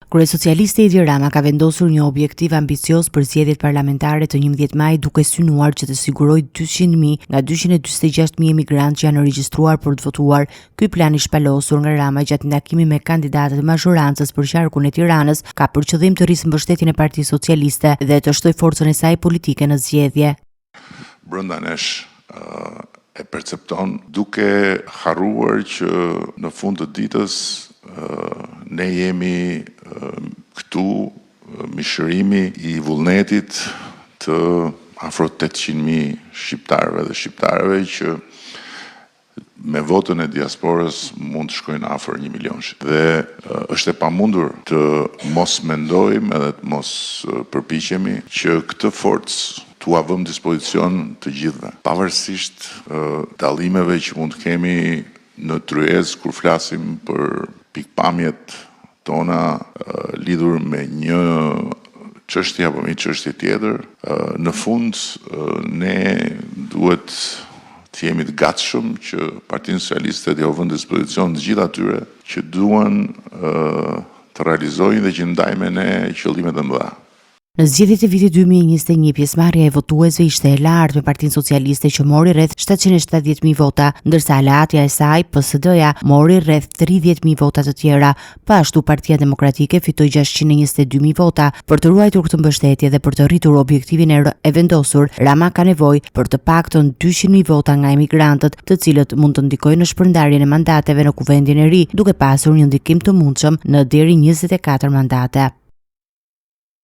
Kryesocialisti Edi Rama ka vendosur një objektiv ambicios për zgjedhjet parlamentare të 11 maj, duke synuar që të sigurojë 200.000 nga 246.000 emigrantë që janë regjistruar për të votuar. Ky plan i shpalosur nga Rama gjatë një takimi me kandidatët e mazhorancës për qarkun e Tiranës ka për qëllim të rrisë mbështetjen e Partisë Socialiste dhe të shtojë forcën e saj politike në zgjedhje. Brenda nesh e percepton duke harruar që në fund të ditës ne jemi këtu mishërimi i vullnetit të afro 800.000 shqiptarëve dhe shqiptarëve që me votën e diasporës mund të shkojnë afër 1 milion. Dhe është e pamundur të mos mendojmë edhe të mos përpiqemi që këtë forcë t'ua vëmë dispozicion të gjithëve, pavarësisht dallimeve që mund të kemi në tryezë kur flasim për pikpamjet tona lidhur me një çështje apo me një çështje tjetër. Në fund ne duhet të jemi të gatshëm që Partinë Socialiste t'ia vënë dispozicion të gjithë atyre që duan të realizojnë dhe që ndajnë me ne qëllimet e mëdha. Në zgjedhjet e vitit 2021, pjesëmarrja e votuesve ishte e lartë me Partinë Socialiste që mori rreth 770.000 vota, ndërsa aleatja e saj, PSD-ja, mori rreth 30.000 vota të tjera. Po ashtu Partia Demokratike fitoi 622.000 vota. Për të ruajtur këtë mbështetje dhe për të rritur objektivin e vendosur, Rama ka nevojë për të paktën 200.000 vota nga emigrantët, të cilët mund të ndikojnë në shpërndarjen e mandateve në kuvendin e ri, duke pasur një ndikim të mundshëm në deri 24 mandate.